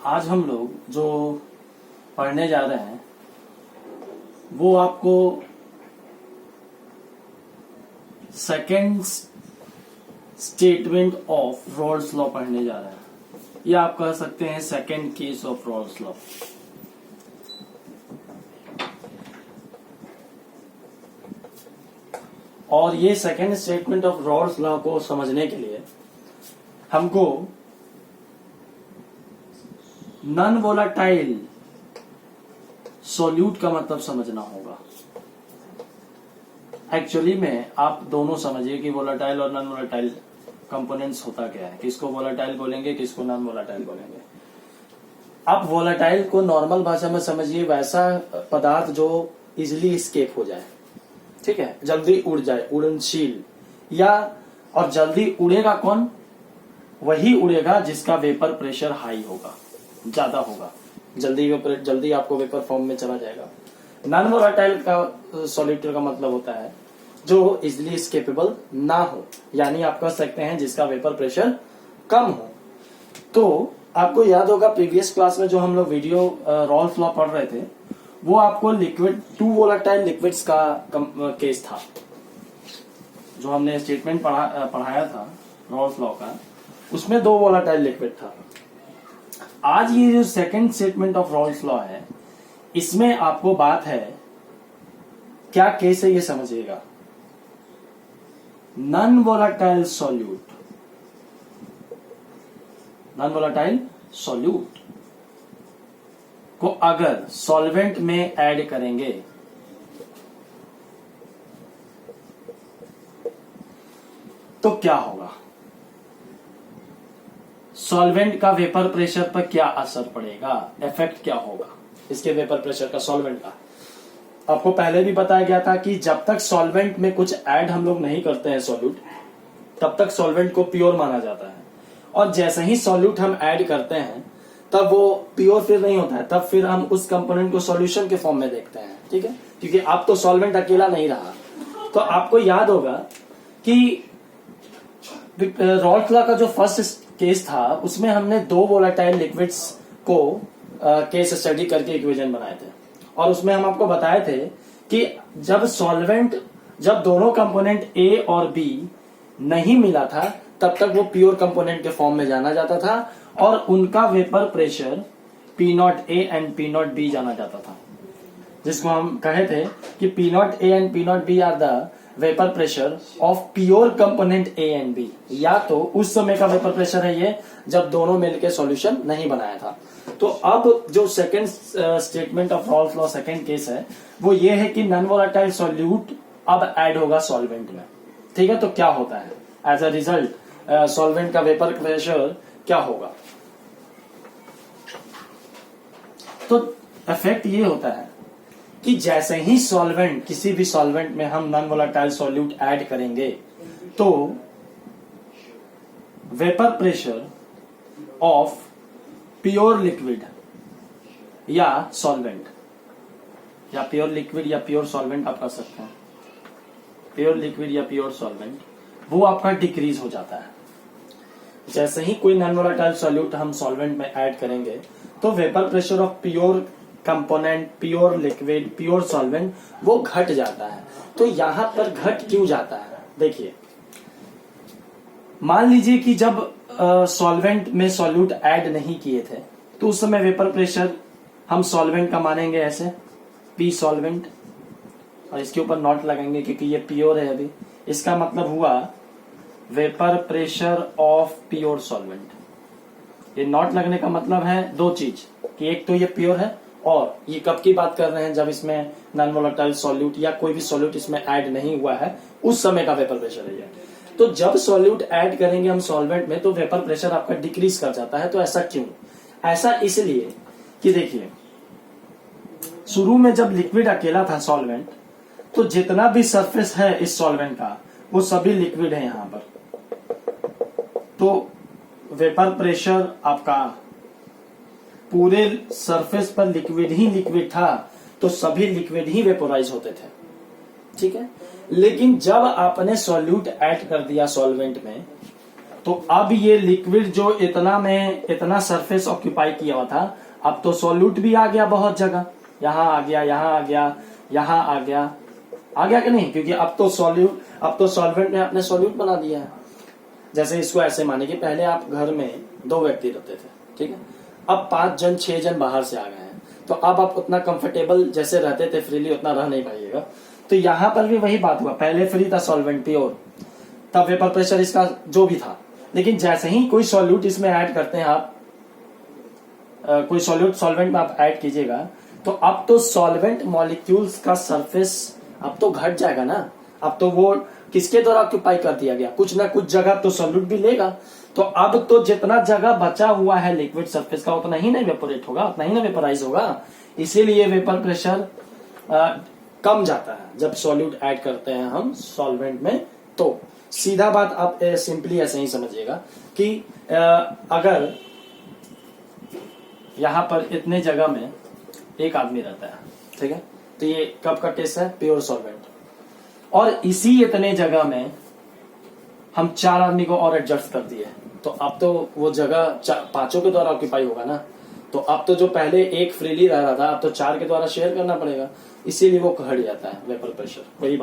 आज हम लोग जो पढ़ने जा रहे हैं वो आपको second statement of Rawls law पढ़ने जा रहे हैं, या आप कह सकते हैं second case of Rawls law. और ये second statement of Rawls law को समझने के लिए हमको नॉन वोलाटाइल सॉल्यूट का मतलब समझना होगा। एक्चुअली में आप दोनों समझिए कि वोलाटाइल और नॉन वोलाटाइल कंपोनेंट्स होता क्या है, किसको वोलाटाइल बोलेंगे, किसको नॉन वोलाटाइल बोलेंगे। आप वोलाटाइल को नॉर्मल भाषा में समझिए वैसा पदार्थ जो इजिली स्केप हो जाए, ठीक है, जल्दी उड़ जाए, उड़नशील, या और जल्दी उड़ेगा कौन, वही उड़ेगा जिसका वेपर प्रेशर हाई होगा, ज्यादा होगा, जल्दी आपको वेपर फॉर्म में चला जाएगा। नॉन वोलाटाइल का सॉलिड का मतलब होता है जो इजिली स्केपेबल ना हो, यानी आप कह सकते हैं जिसका वेपर प्रेशर कम हो। तो आपको याद होगा प्रीवियस क्लास में जो हम लोग वीडियो रॉल्स लॉ पढ़ रहे थे वो आपको लिक्विड टू वोलाटाइल लिक्विड्स का केस था, जो हमने स्टेटमेंट पढ़ाया था रॉल्स लॉ का, उसमें दो वोलाटाइल लिक्विड था। आज ये जो second statement of Rawls law है इसमें आपको बात है क्या केस है ये समझिएगा। Non volatile solute, non volatile solute को अगर सॉल्वेंट में ऐड करेंगे तो क्या होगा, सॉल्वेंट का वेपर प्रेशर पर क्या असर पड़ेगा, इफेक्ट क्या होगा इसके वेपर प्रेशर का, सॉल्वेंट का। आपको पहले भी बताया गया था कि जब तक सॉल्वेंट में कुछ ऐड हम लोग नहीं करते हैं सॉल्यूट, तब तक सॉल्वेंट को प्योर माना जाता है, और जैसे ही सॉल्यूट हम ऐड करते हैं तब वो प्योर फिर नहीं होता है, तब फिर हम उस कंपोनेंट को सॉल्यूशन के फॉर्म में देखते हैं, ठीक है, क्योंकि अब तो सॉल्वेंट अकेला नहीं रहा। तो आपको याद होगा कि रॉल्स लॉ का जो फर्स्ट केस था उसमें हमने दो वोलाटाइल लिक्विड्स को केस स्टडी करके इक्वेशन बनाए थे, और उसमें हम आपको बताए थे कि जब दोनों कंपोनेंट ए और बी नहीं मिला था तब तक वो प्योर कंपोनेंट के फॉर्म में जाना जाता था, और उनका vapour pressure P not A and P not B जाना जाता था, जिसको हम कहे थे कि P not A and P not B are the vapour pressure of pure component A and B. या तो उस समय का वेपर प्रेशर है ये जब दोनों मिलकर सॉल्यूशन नहीं बनाया था। तो अब जो second statement of Rawls law second case है वो ये है कि नॉन वोलाटाइल सॉल्यूट अब ऐड होगा सॉल्वेंट में, ठीक है। तो क्या होता है एज अ रिजल्ट सॉल्वेंट का वेपर प्रेशर क्या होगा। तो इफेक्ट ये होता है कि जैसे ही सॉल्वेंट, किसी भी सॉल्वेंट में हम नॉन वोलाटाइल सॉल्यूट ऐड करेंगे तो vapour pressure of pure liquid या सॉल्वेंट, या प्योर लिक्विड या प्योर सॉल्वेंट आप कह सकते हैं, प्योर लिक्विड या प्योर सॉल्वेंट, वो आपका डिक्रीज हो जाता है। जैसे ही कोई नॉन वोलाटाइल सॉल्यूट हम सॉल्वेंट में ऐड करेंगे तो vapour pressure of pure component, pure liquid, pure solvent वो घट जाता है। तो यहां पर घट क्यों जाता है, देखिए, मान लीजिए कि जब सॉल्वेंट में सॉल्यूट ऐड नहीं किए थे तो उस समय वेपर प्रेशर हम सॉल्वेंट का मानेंगे ऐसे पी सॉल्वेंट, और इसके ऊपर नॉट लगाएंगे क्योंकि ये प्योर है अभी। इसका मतलब हुआ vapour pressure of pure solvent. ये नॉट लगने का मतलब है दो चीज, कि एक तो ये प्योर है, और ये कब की बात कर रहे हैं जब इसमें नॉन वोलाटाइल सॉल्यूट या कोई भी सॉल्यूट इसमें ऐड नहीं हुआ है, उस समय का वेपर प्रेशर है ये। तो जब सॉल्यूट ऐड करेंगे हम सॉल्वेंट में तो वेपर प्रेशर आपका डिक्रीज कर जाता है। तो ऐसा क्यों, ऐसा इसलिए कि देखिए, शुरू में जब लिक्विड अकेला था सॉल्वेंट, तो जितना भी सरफेस है इस सॉल्वेंट का वो सभी लिक्विड है यहां पर, तो वेपर प्रेशर आपका पूरे सरफेस पर लिक्विड ही लिक्विड था, तो सभी लिक्विड ही वेपोराइज होते थे, ठीक है। लेकिन जब आपने सॉल्यूट ऐड कर दिया सॉल्वेंट में तो अब ये लिक्विड जो इतना सरफेस ऑक्यूपाई किया हुआ था, अब तो सॉल्यूट भी आ गया बहुत जगह, यहां आ गया, यहां आ गया, यहां आ गया कि नहीं, क्योंकि अब तो सॉल्वेंट ने अपने सॉल्यूट बना दिया है। जैसे इसको ऐसे माने कि पहले आप घर में 2 व्यक्ति रहते थे, ठीक है, अब 5 जन 6 जन बाहर से आ गए हैं, तो अब आप उतना कंफर्टेबल जैसे रहते थे फ्रीली उतना रह नहीं पाइएगा। तो यहां पर भी वही बात हुआ, पहले फ्री था सॉल्वेंट प्योर, तब वेपर प्रेशर इसका जो भी था, लेकिन जैसे ही कोई सॉल्यूट इसमें ऐड करते हैं आप, कोई सॉल्वेंट में आप ऐड कीजिएगा, तो अब तो सॉल्वेंट मॉलिक्यूल्स का सरफेस अब तो घट जाएगा ना। अब तो वो किसके द्वारा ऑक्यूपाई कर दिया गया, कुछ ना कुछ जगह तो सॉल्यूट भी लेगा। तो अब तो जितना जगह बचा हुआ है लिक्विड सरफेस का उतना ही ना वेपोरेट होगा, उतना ही ना वेपराइज होगा। इसीलिए वेपर प्रेशर कम जाता है जब सॉल्यूट ऐड करते हैं हम सॉल्वेंट में। तो सीधा बात आप सिंपली ऐसे ही समझिएगा कि अगर यहां पर इतने जगह में एक आदमी रहता है, ठीक है, तो ये कब का टेस्ट है, प्योर सॉल्वेंट, और इसी इतने जगह में हम 4 आदमी को और एडजस्ट कर दिए, तो अब तो वो जगह 5 के द्वारा ऑक्यूपाई होगा ना। तो अब तो जो पहले एक फ्रीली रह रहा था अब तो 4 के द्वारा शेयर करना पड़ेगा, इसीलिए वो घट जाता है वेपर प्रेशर। वही